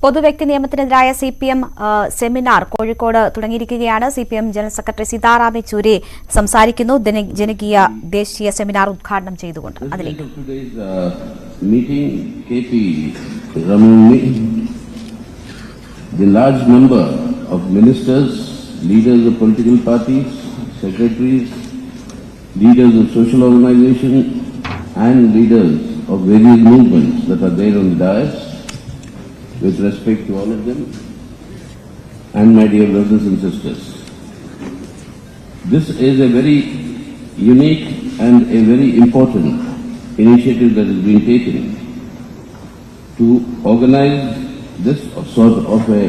പൊതുവ്യക്തി നിയമത്തിനെതിരായ CPM seminar Kozhikode തുടങ്ങിയിരിക്കുകയാണ്. CPM general secretary Sitaram Yechury സംസാരിക്കുന്നു. ജനകീയ ദേശീയ സെമിനാർ ഉദ്ഘാടനം ചെയ്തുകൊണ്ട് അതിലേക്ക് the large number of ministers, leaders of political parties, secretaries, leaders of social organizations and leaders of various movements that are there on the dais, with respect to all of them, and my dear brothers and sisters. This is a very unique and a very important initiative that has been taken to organize this sort of a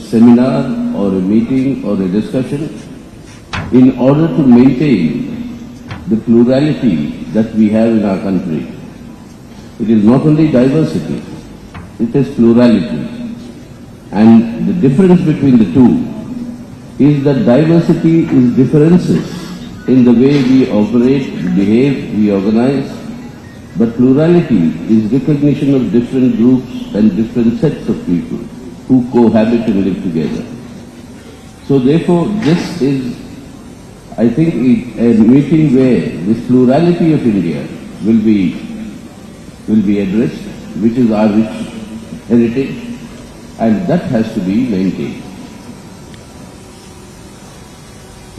seminar or a meeting or a discussion in order to maintain the plurality that we have in our country. It is not only diversity, it is plurality. And the difference between the two is that diversity is differences in the way we operate, behave, we organize, but plurality is recognition of different groups and different sets of people who cohabit and live together. So therefore, this is, I think, a meeting where this plurality of India will be addressed, which is our rich heritage, and that has to be maintained.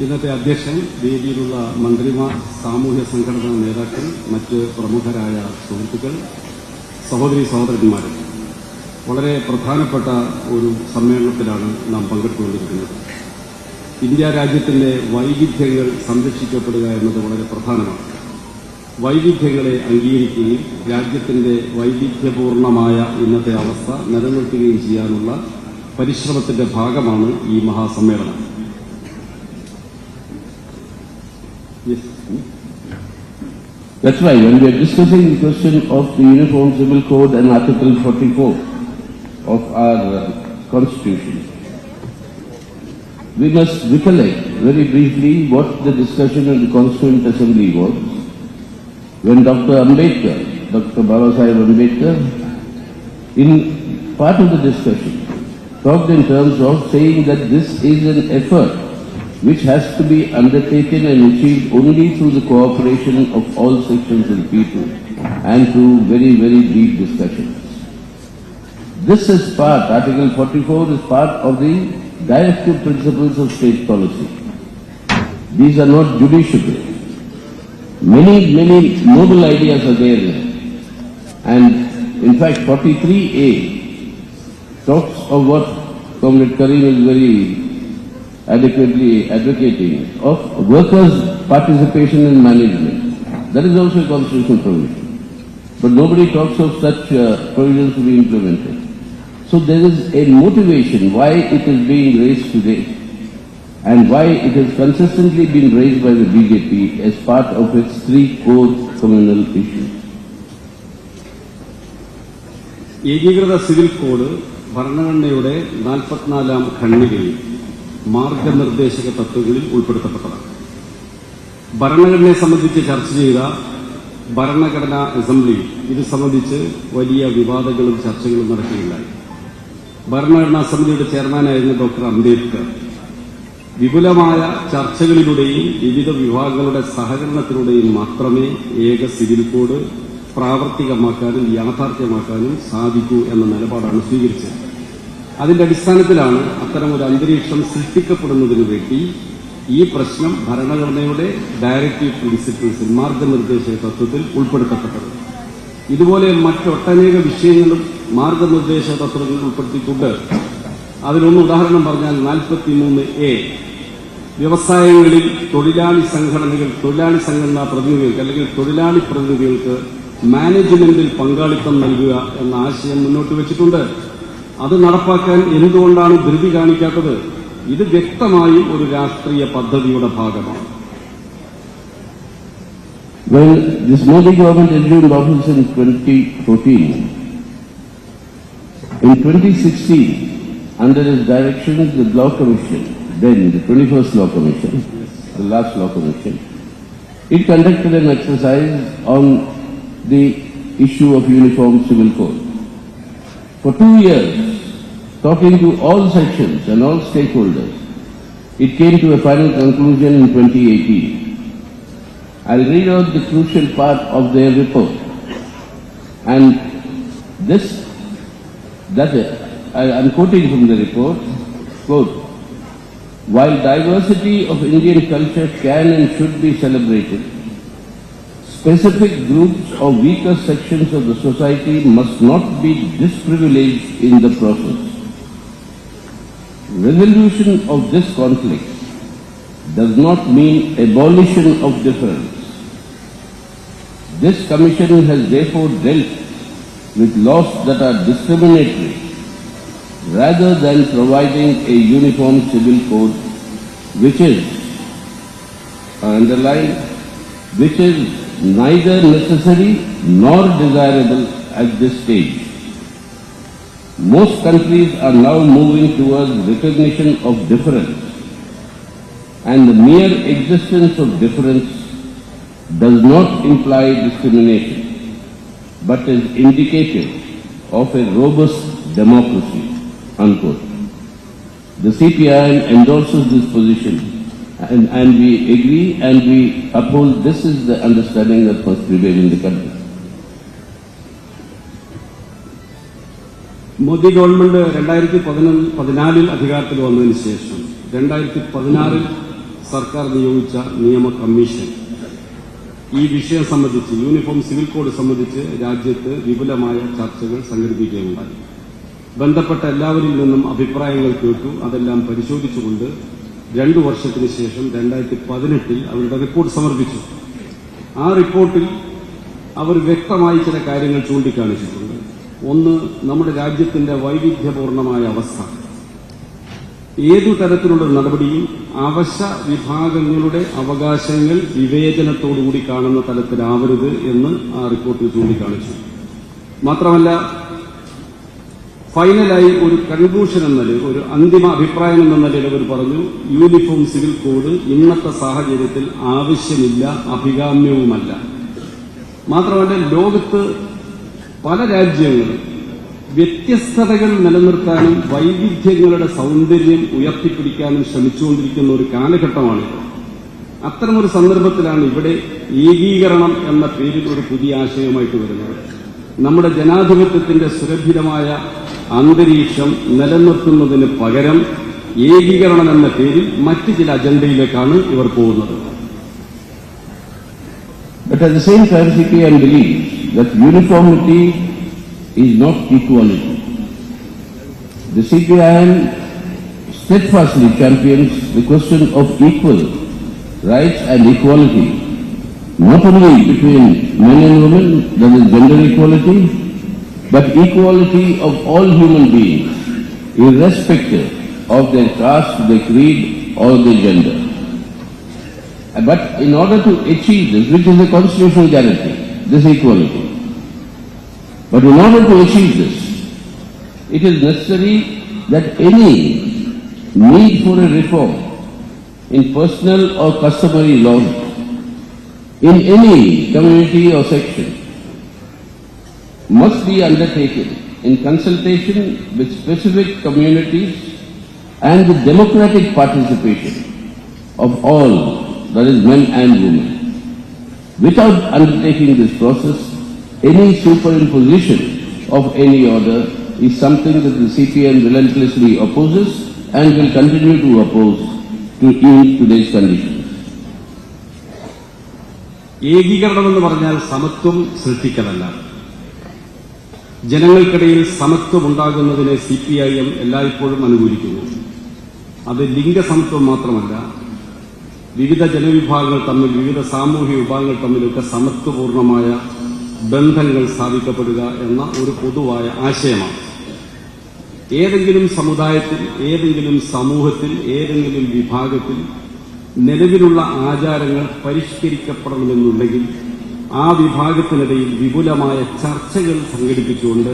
ഇന്നത്തെ അധ്യക്ഷൻ, വേദിയിലുള്ള മന്ത്രിമാർ, സാമൂഹ്യ സംഘടനാ നേതാക്കൾ, മറ്റ് പ്രമുഖരായ സുഹൃത്തുക്കൾ, സഹോദരി സഹോദരന്മാർ, വളരെ പ്രധാനപ്പെട്ട ഒരു സമ്മേളനത്തിലാണ് നാം പങ്കെടുത്തുകൊണ്ടിരിക്കുന്നത്. ഇന്ത്യ രാജ്യത്തിന്റെ വൈവിധ്യങ്ങൾ സംരക്ഷിക്കപ്പെടുക എന്നത് വളരെ പ്രധാനമാണ്. വൈവിധ്യങ്ങളെ അംഗീകരിക്കുകയും രാജ്യത്തിന്റെ വൈവിധ്യപൂർണമായ ഇന്നത്തെ അവസ്ഥ നിലനിർത്തുകയും ചെയ്യാനുള്ള പരിശ്രമത്തിന്റെ ഭാഗമാണ് ഈ മഹാസമ്മേളനം. That's right. When we are discussing the question of the Uniform Civil Code and Article 44 of our Constitution, we must recollect very briefly what the discussion in the Constituent Assembly was when Dr. Babasaheb Ambedkar, in part of the discussion, talked in terms of saying that this is an effort which has to be undertaken and achieved only through the cooperation of all sections of the people and through very, very deep discussions. This is part, Article 44 is part of the directive principles of state policy. These are not judiciable. Many noble ideas are there, and in fact 43A talks of what Comrade Karim is very adequately advocating, of workers' participation in management. That is also a constitutional provision. But nobody talks of such provisions to be implemented. So there is a motivation why it is being raised today and why it has consistently been raised by the BJP as part of its three core communal issues. ഏകീകൃത civil code ഭരണഘടനയുടെ 44ാം ഖണ്ഡികയിൽ മാർഗനിർദ്ദേശക തത്വങ്ങളിൽ ഉൾപ്പെടുത്തപ്പെട്ടതാണ്. ഭരണഘടനയെ സംബന്ധിച്ച് ചർച്ച ചെയ്ത ഭരണഘടനാ അസംബ്ലിയിൽ ഇത് സംബന്ധിച്ച് വലിയ വിവാദങ്ങളും ചർച്ചകളും നടക്കുകയുണ്ടായി. ഭരണഘടനാ സമിതിയുടെ ചെയർമാനായിരുന്ന ഡോക്ടർ അംബേദ്കർ വിപുലമായ ചർച്ചകളിലൂടെയും വിവിധ വിഭാഗങ്ങളുടെ സഹകരണത്തിലൂടെയും മാത്രമേ ഏക സിവിൽ കോഡ് പ്രാവർത്തികമാക്കാനും യാഥാർത്ഥ്യമാക്കാനും സാധിക്കൂ എന്ന നിലപാടാണ് സ്വീകരിച്ചത്. അതിന്റെ അടിസ്ഥാനത്തിലാണ് അത്തരമൊരു അന്തരീക്ഷം സൃഷ്ടിക്കപ്പെടുന്നതിനു വേണ്ടി ഈ പ്രശ്നം ഭരണഘടനയുടെ ഡയറക്റ്റീവ് പ്രിൻസിപ്പിൾസിൽ, മാർഗനിർദ്ദേശക തത്വത്തിൽ ഉൾപ്പെടുത്തപ്പെട്ടത്. ഇതുപോലെ മറ്റൊട്ടനേക വിഷയങ്ങളും മാർഗനിർദ്ദേശ തത്വങ്ങളിൽ ഉൾപ്പെടുത്തിയിട്ടുണ്ട്. അതിലൊന്ന് ഉദാഹരണം പറഞ്ഞാൽ 43A, വ്യവസായങ്ങളിൽ തൊഴിലാളി സംഘടനാ പ്രതിനിധികൾക്ക് അല്ലെങ്കിൽ തൊഴിലാളി പ്രതിനിധികൾക്ക് മാനേജ്മെന്റിൽ പങ്കാളിത്തം നൽകുക എന്ന ആശയം മുന്നോട്ട് വെച്ചിട്ടുണ്ട്. അത് നടപ്പാക്കാൻ എന്തുകൊണ്ടാണ് ധൃതി കാണിക്കാത്തത്? ഇത് വ്യക്തമായും ഒരു രാഷ്ട്രീയ പദ്ധതിയുടെ ഭാഗമാണ്. Well, this Modi government assumed office in 2014. In 2016, under his direction, the Law Commission, then the 21st Law Commission, the last Law Commission, it conducted an exercise on the issue of Uniform Civil Code. For 2 years, talking to all sections and all stakeholders, it came to a final conclusion in 2018. I'll read out the crucial part of their report. And I'm quoting from the report, quote, while diversity of Indian culture can and should be celebrated, specific groups or weaker sections of the society must not be disprivileged in the process. Resolution of this conflict does not mean abolition of difference. This commission has therefore dealt with laws that are discriminatory rather than providing a uniform civil code which is, underlined, which is neither necessary nor desirable at this stage. Most countries are now moving towards recognition of difference, and the mere existence of difference does not imply discrimination, but is indicative of a robust democracy, unquote. The CPM endorses this position, and we agree and we uphold this is the understanding that must prevail in the country. Modi government 2014 അധികാരത്തിൽ വന്നതിന് ശേഷം 2016 സർക്കാർ നിയോഗിച്ച നിയമ commission ഈ വിഷയം സംബന്ധിച്ച് uniform civil code സംബന്ധിച്ച് രാജ്യത്ത് വിപുലമായ ചർച്ചകൾ സംഘടിപ്പിക്കുകയുണ്ടായി. ബന്ധപ്പെട്ട എല്ലാവരിൽ നിന്നും അഭിപ്രായങ്ങൾ കേട്ടു. അതെല്ലാം പരിശോധിച്ചുകൊണ്ട് 2 വർഷത്തിന് ശേഷം 2018 അവരുടെ റിപ്പോർട്ട് സമർപ്പിച്ചു. ആ റിപ്പോർട്ടിൽ അവർ വ്യക്തമായി ചില കാര്യങ്ങൾ ചൂണ്ടിക്കാണിച്ചിട്ടുണ്ട്. ഒന്ന്, നമ്മുടെ രാജ്യത്തിന്റെ വൈവിധ്യപൂർണമായ അവസ്ഥ. ഏതു തരത്തിലുള്ള നടപടിയും അവശ്യ വിഭാഗങ്ങളുടെ അവകാശങ്ങൾ വിവേചനത്തോടുകൂടി കാണുന്ന തലത്തിലാവരുത് എന്ന് ആ റിപ്പോർട്ടിൽ ചൂണ്ടിക്കാണിച്ചു. മാത്രമല്ല, ഫൈനലായി ഒരു കൺക്ലൂഷൻ എന്ന നിലയിൽ, ഒരു അന്തിമ അഭിപ്രായം എന്ന നിലയിൽ അവർ പറഞ്ഞു, യൂണിഫോം സിവിൽ കോഡ് ഇന്നത്തെ സാഹചര്യത്തിൽ ആവശ്യമില്ല, അഭികാമ്യവുമല്ല. മാത്രമല്ല, ലോകത്ത് പല രാജ്യങ്ങളും വ്യത്യസ്തതകൾ നിലനിർത്താനും വൈവിധ്യങ്ങളുടെ സൗന്ദര്യം ഉയർത്തിപ്പിടിക്കാനും ശ്രമിച്ചുകൊണ്ടിരിക്കുന്ന ഒരു കാലഘട്ടമാണിത്. അത്തരമൊരു സന്ദർഭത്തിലാണ് ഇവിടെ ഏകീകരണം എന്ന പേരിൽ ഒരു പുതിയ ആശയമായിട്ട് വരുന്നത്. നമ്മുടെ ജനാധിപത്യത്തിന്റെ സുരക്ഷിതമായ അന്തരീക്ഷം നിലനിർത്തുന്നതിന് പകരം ഏകീകരണം എന്ന പേരിൽ മറ്റ് ചില അജണ്ടയിലേക്കാണ് ഇവർ പോകുന്നത്. But at the same time, CPM believes that uniformity is not equality. The CPM steadfastly champions the question of equal rights and equality, not only between men and women, that is gender equality, but equality of all human beings, irrespective of their caste, their creed, or their gender. But in order to achieve this, which is a constitutional guarantee, this equality, but in order to achieve this, it is necessary that any need for a reform in personal or customary law in any community or section must be undertaken in consultation with specific communities and the democratic participation of all, that is men and women. Without undertaking this process, any superimposition of any order is something that the CPM relentlessly opposes and will continue to oppose to today's conditions. ഏകീകരണമെന്ന് പറഞ്ഞാൽ സമത്വം സൃഷ്ടിക്കലല്ല. ജനങ്ങൾക്കിടയിൽ സമത്വം ഉണ്ടാകുന്നതിനെ CPIM എല്ലായ്പ്പോഴും അനുകൂലിക്കുന്നു. അത് ലിംഗസമത്വം മാത്രമല്ല, വിവിധ ജനവിഭാഗങ്ങൾ തമ്മിൽ, വിവിധ സാമൂഹിക വിഭാഗങ്ങൾ തമ്മിലൊക്കെ സമത്വപൂർണമായ ബന്ധങ്ങൾ സ്ഥാപിക്കപ്പെടുക എന്ന ഒരു പൊതുവായ ആശയമാണ്. ഏതെങ്കിലും സമുദായത്തിൽ, ഏതെങ്കിലും സമൂഹത്തിൽ, ഏതെങ്കിലും വിഭാഗത്തിൽ നിലവിലുള്ള ആചാരങ്ങൾ പരിഷ്കരിക്കപ്പെടണമെന്നുണ്ടെങ്കിൽ ആ വിഭാഗത്തിനിടയിൽ വിപുലമായ ചർച്ചകൾ സംഘടിപ്പിച്ചുകൊണ്ട്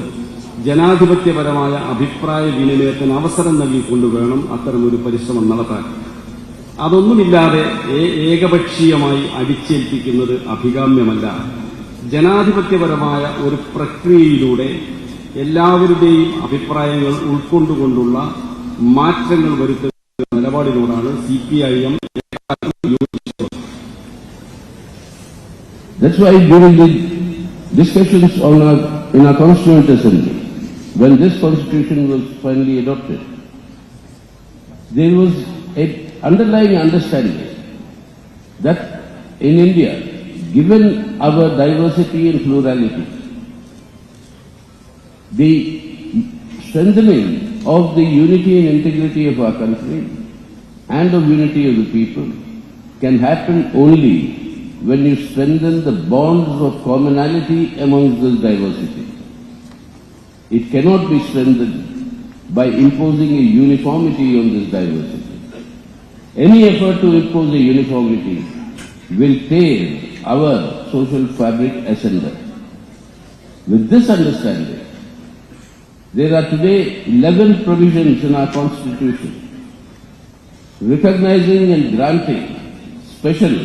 ജനാധിപത്യപരമായ അഭിപ്രായ വിനിമയത്തിന് അവസരം നൽകിക്കൊണ്ട് വേണം അത്തരമൊരു പരിശ്രമം നടത്താൻ. അതൊന്നുമില്ലാതെ ഏകപക്ഷീയമായി അടിച്ചേൽപ്പിക്കുന്നത് അഭികാമ്യമല്ല. ജനാധിപത്യപരമായ ഒരു പ്രക്രിയയിലൂടെ എല്ലാവരുടെയും അഭിപ്രായങ്ങൾ ഉൾക്കൊണ്ടുകൊണ്ടുള്ള മാറ്റങ്ങൾ വരുത്തുന്ന നിലപാടിനോടാണ് CPIM. That's why during the discussions in our Constituent Assembly, when this Constitution was finally adopted, there was an underlying understanding that in India, given our diversity and plurality, the strengthening of the unity and integrity of our country and of unity of the people can happen only when you strengthen the bonds of commonality amongst this diversity. It cannot be strengthened by imposing a uniformity on this diversity. Any effort to impose a uniformity will tear our social fabric asunder. With this understanding, there are today 11 provisions in our Constitution recognizing and granting special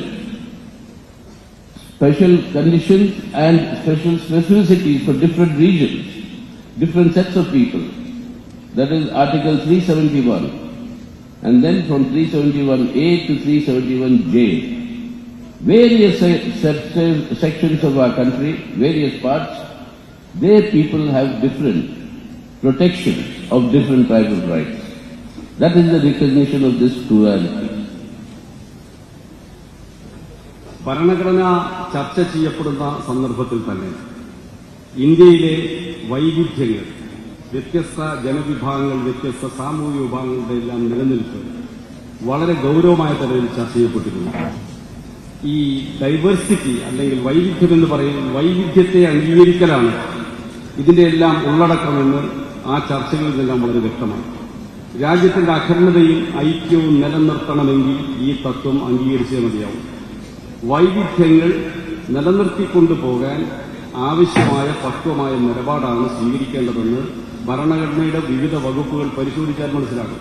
conditions and special specificities for different regions, different sets of people. That is Article 371. And then from 371A to 371J, various sections of our country, various parts, their people have different protections of different types of rights. That is the recognition of this plurality. ഭരണഘടന ചർച്ച ചെയ്യപ്പെടുന്ന സന്ദർഭത്തിൽ തന്നെ ഇന്ത്യയിലെ വൈവിധ്യങ്ങൾ, വ്യത്യസ്ത ജനവിഭാഗങ്ങൾ, വ്യത്യസ്ത സാമൂഹിക വിഭാഗങ്ങളുടെ എല്ലാം നിലനിൽപ്പ് വളരെ ഗൗരവമായ തലത്തിൽ ചർച്ച ചെയ്യപ്പെട്ടിരുന്നു. ഈ ഡൈവേഴ്സിറ്റി അല്ലെങ്കിൽ വൈവിധ്യം എന്ന് പറയുന്നത് വൈവിധ്യത്തെ അംഗീകരിക്കലാണ് ഇതിന്റെ എല്ലാം ഉള്ളടക്കമെന്ന് ആ ചർച്ചകളിൽ നിന്നെല്ലാം വളരെ വ്യക്തമാണ്. രാജ്യത്തിന്റെ അഖണ്ഡതയും ഐക്യവും നിലനിർത്തണമെങ്കിൽ ഈ തത്വം അംഗീകരിച്ചേ മതിയാവും. വൈവിധ്യങ്ങൾ നിലനിർത്തിക്കൊണ്ടുപോകാൻ ആവശ്യമായ പക്വമായ നിലപാടാണ് സ്വീകരിക്കേണ്ടതെന്ന് ഭരണഘടനയുടെ വിവിധ വകുപ്പുകൾ പരിശോധിച്ചാൽ മനസ്സിലാകും.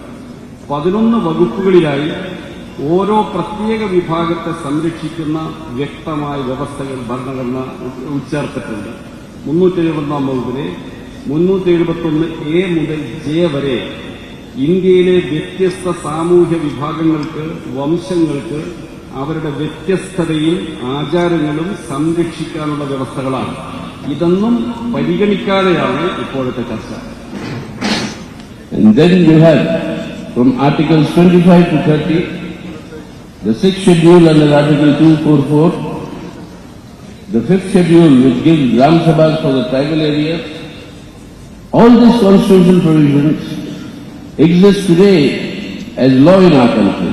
11 വകുപ്പുകളിലായി ഓരോ പ്രത്യേക വിഭാഗത്തെ സംരക്ഷിക്കുന്ന വ്യക്തമായ വ്യവസ്ഥകൾ ഭരണഘടന ഉൾച്ചേർത്തിട്ടുണ്ട്. 371 വകുപ്പിലെ 371A മുതൽ J വരെ ഇന്ത്യയിലെ വ്യത്യസ്ത സാമൂഹ്യ വിഭാഗങ്ങൾക്ക്, വംശങ്ങൾക്ക് അവരുടെ വ്യത്യസ്തതയും ആചാരങ്ങളും സംരക്ഷിക്കാനുള്ള വ്യവസ്ഥകളാണ്. ഇതൊന്നും പരിഗണിക്കാതെയാണ് ഇപ്പോഴത്തെ ചർച്ച. And then you have from Articles 25 to 30, the 6th schedule under Article 244, the 5th schedule which gives Gram Sabhas for the tribal areas. All these constitutional provisions exist today as law in our country.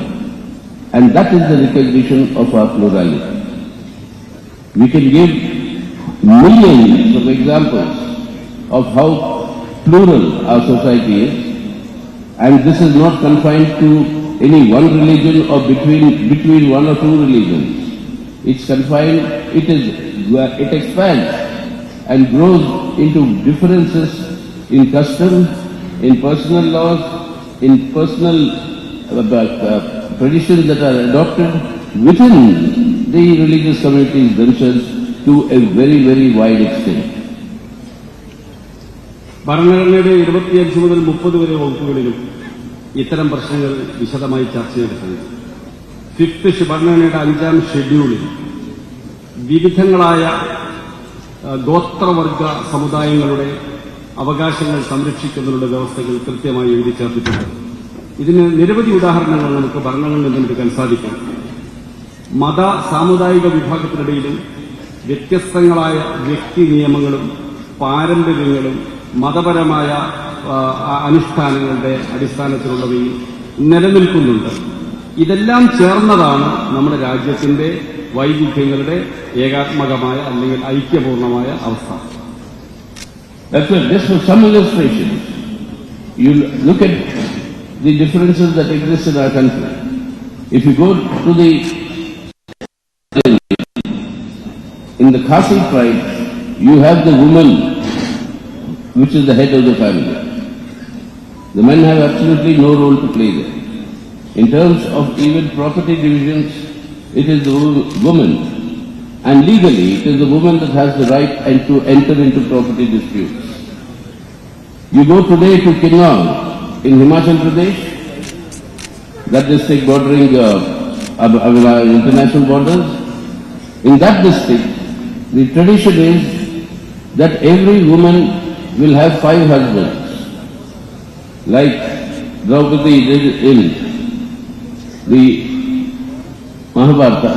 And that is the recognition of our plurality. We can give millions of examples of how plural our society is, and this is not confined to any one religion or between one or two religions. It's confined, it expands and grows into differences in custom, in personal laws, in personal traditions that are adopted within the religious communities themselves to a very, very wide extent. ഭരണഘടനയുടെ 25 മുതൽ 30 വരെ വകുപ്പുകളിലും ഇത്തരം പ്രശ്നങ്ങൾ വിശദമായി ചർച്ച ചെയ്തിട്ടുണ്ട്. 5th ഭരണഘടനയുടെ 5ാം ഷെഡ്യൂളിൽ വിവിധങ്ങളായ ഗോത്രവർഗ സമുദായങ്ങളുടെ അവകാശങ്ങൾ സംരക്ഷിക്കുന്നതിനുള്ള വ്യവസ്ഥകൾ കൃത്യമായി എഴുതി ചേർത്തിട്ടുണ്ട്. ഇതിന് നിരവധി ഉദാഹരണങ്ങൾ നമുക്ക് ഭരണങ്ങളിൽ നിന്നും എടുക്കാൻ സാധിക്കും. മത സാമുദായിക വിഭാഗത്തിനിടയിലും വ്യത്യസ്തങ്ങളായ വ്യക്തി നിയമങ്ങളും പാരമ്പര്യങ്ങളും മതപരമായ അനുഷ്ഠാനങ്ങളുടെ അടിസ്ഥാനത്തിലുള്ളവയും നിലനിൽക്കുന്നുണ്ട്. ഇതെല്ലാം ചേർന്നതാണ് നമ്മുടെ രാജ്യത്തിന്റെ വൈവിധ്യങ്ങളുടെ ഏകാത്മകമായ അല്ലെങ്കിൽ ഐക്യപൂർണമായ അവസ്ഥ. That's why, just for some illustration, you look at the differences that exist in our country. If you go to in the Khasi tribe, you have the woman, which is the head of the family. The men have absolutely no role to play there. In terms of even property divisions, it is the woman. And legally, it is the woman that has the right to enter into property disputes. You go today to Kinnaur in Himachal Pradesh, that district bordering international borders. In that district, the tradition is that every woman will have 5 husbands, like Draupadi did in the Mahabharata.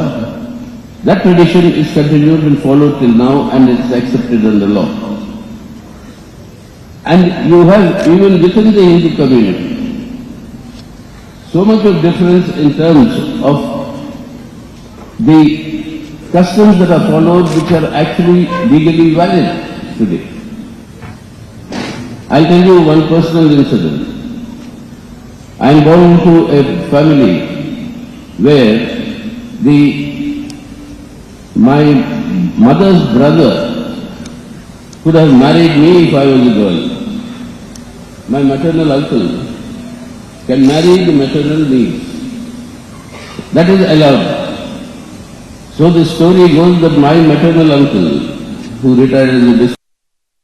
That tradition is continued and followed till now, and it's accepted under law. And you have, even within the Hindu community, so much of difference in terms of the customs that are followed, which are actually legally valid today. I'll tell you one personal incident. I am born into a family where my mother's brother could have married me if I was a girl. My maternal uncle can marry the maternal niece. That is allowed. So the story goes that my maternal uncle, who retired as a district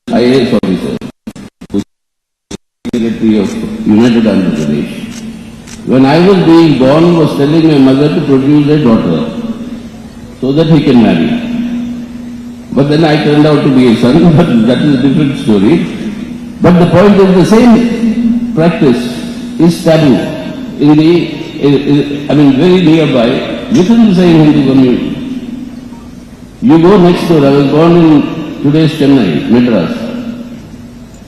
IAS officer, who was Secretary of United Andhra Pradesh, when I was being born, was telling my mother to produce a daughter so that he can marry. But then I turned out to be a son, but that is a different story. But the point is, the same practice is taboo very nearby, within the same Hindu community. You go next door. I was born in today's Chennai, Madras.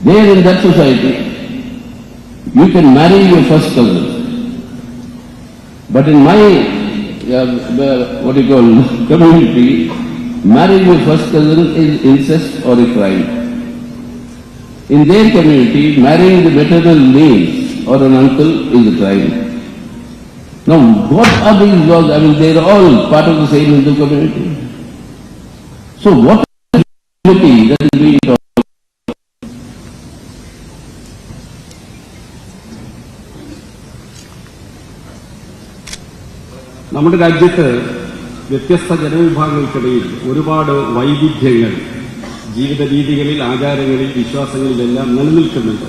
There in that society, you can marry your first cousin. But in my, community, marrying your first cousin is incest or a crime. In their community, marrying the maternal niece or an uncle is a crime. Now, what are these laws? They are all part of the same Hindu community. So, what is unity that is being taught? നമ്മുടെ രാജ്യത്ത് വ്യത്യസ്ത ജനവിഭാഗങ്ങൾക്കിടയിൽ ഒരുപാട് വൈവിധ്യങ്ങൾ ജീവിത രീതികളിൽ, ആചാരങ്ങളിൽ, വിശ്വാസങ്ങളിലെല്ലാം നിലനിൽക്കുന്നുണ്ട്.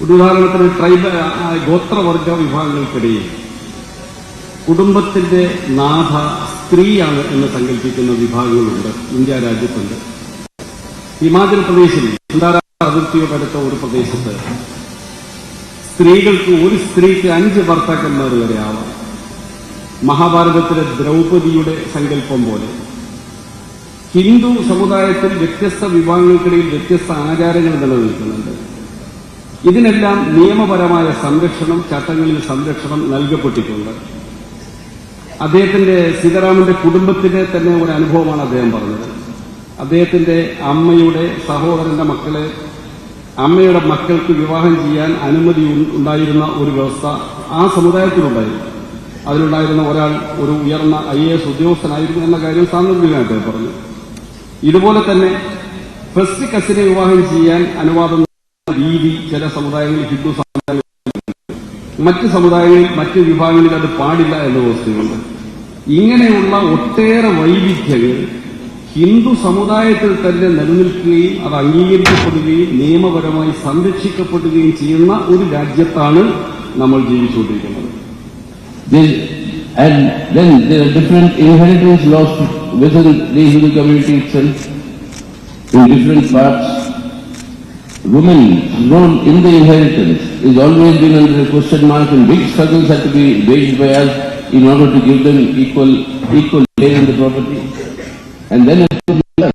ഉദാഹരണത്തിന് ഗോത്രവർഗ വിഭാഗങ്ങൾക്കിടയിൽ കുടുംബത്തിന്റെ നാഥ സ്ത്രീയാണ് എന്ന് സങ്കല്പിക്കുന്ന വിഭാഗങ്ങളുണ്ട്. ഇന്ത്യ രാജ്യത്തുണ്ട്. ഹിമാചൽ പ്രദേശിൽ അന്താരാഷ്ട്ര അതിർത്തിയോടടുത്ത ഒരു പ്രദേശത്ത് ഒരു സ്ത്രീക്ക് 5 ഭർത്താക്കന്മാർ വരെ ആവാം. മഹാഭാരതത്തിലെ ദ്രൗപദിയുടെ സങ്കല്പം പോലെ ഹിന്ദു സമുദായത്തിൽ വ്യത്യസ്ത വിഭാഗങ്ങൾക്കിടയിൽ വ്യത്യസ്ത ആചാരങ്ങൾ നിലനിൽക്കുന്നുണ്ട്. ഇതിനെല്ലാം നിയമപരമായ സംരക്ഷണം, ചട്ടങ്ങളിൽ സംരക്ഷണം നൽകപ്പെട്ടിട്ടുണ്ട്. സീതാറാമിന്റെ കുടുംബത്തിന്റെ തന്നെ ഒരു അനുഭവമാണ് അദ്ദേഹം പറഞ്ഞത്. അദ്ദേഹത്തിന്റെ അമ്മയുടെ സഹോദരന്റെ അമ്മയുടെ മക്കൾക്ക് വിവാഹം ചെയ്യാൻ അനുമതി ഉണ്ടായിരുന്ന ഒരു വ്യവസ്ഥ ആ സമുദായത്തിലുണ്ടായിരുന്നു. അതിലുണ്ടായിരുന്ന ഒരാൾ ഒരു ഉയർന്ന IAS ഉദ്യോഗസ്ഥനായിരുന്നു എന്ന കാര്യം സാന്ദർഭികമായിട്ട് പറഞ്ഞു. ഇതുപോലെ തന്നെ ഫസ്റ്റ് കസിനെ വിവാഹം ചെയ്യാൻ അനുവാദം രീതി ചില സമുദായങ്ങളിൽ, ഹിന്ദു സമുദായങ്ങളിൽ, മറ്റ് സമുദായങ്ങളിൽ, മറ്റ് വിഭാഗങ്ങളിൽ അത് പാടില്ല എന്ന വ്യവസ്ഥയുണ്ട്. ഇങ്ങനെയുള്ള ഒട്ടേറെ വൈവിധ്യങ്ങൾ ഹിന്ദു സമുദായത്തിൽ തന്നെ നിലനിൽക്കുകയും അത് അംഗീകരിക്കപ്പെടുകയും നിയമപരമായി സംരക്ഷിക്കപ്പെടുകയും ചെയ്യുന്ന ഒരു രാജ്യത്താണ് നമ്മൾ ജീവിച്ചുകൊണ്ടിരിക്കുന്നത്. And then there are different inheritance laws within the Hindu community itself. In different parts, women's role in the inheritance is always been under a question mark, and big struggles have to be waged by us in order to give them equal share in the property. And then the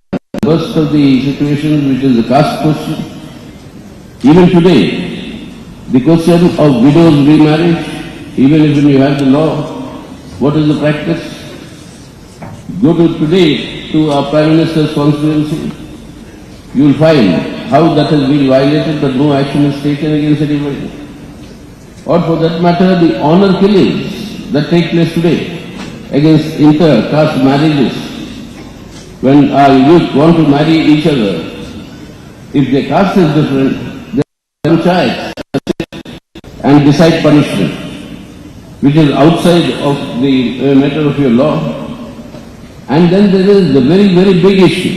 worst of the situation, which is the caste question. Even today, the question of widows remarriage, even if you have the law, what is the practice? Go today to our Prime Minister's constituency, you will find how that has been violated, but no action is taken against anybody. Or for that matter, the honor killings that take place today against inter-caste marriages, when our youth want to marry each other, if their caste is different, they have a child and decide punishment, which is outside of the matter of your law. And then there is the very, very big issue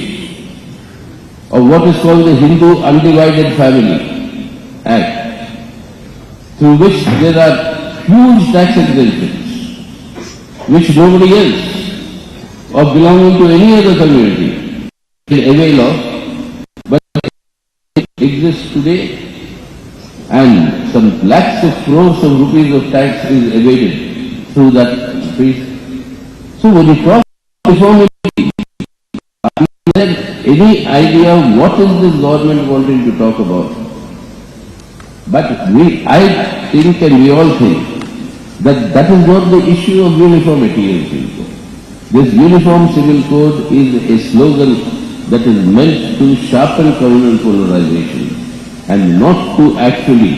of what is called the Hindu Undivided Family Act, through which there are huge tax exemptions, which nobody else or belonging to any other community can avail of, but it exists today, and some lakhs of crores of rupees of tax is evaded through that fees. So when you talk reform, is there any idea what is this government wanting to talk about? But I think and we all think that that is not the issue of uniformity in civil code. This uniform civil code is a slogan that is meant to sharpen communal polarization and not to actually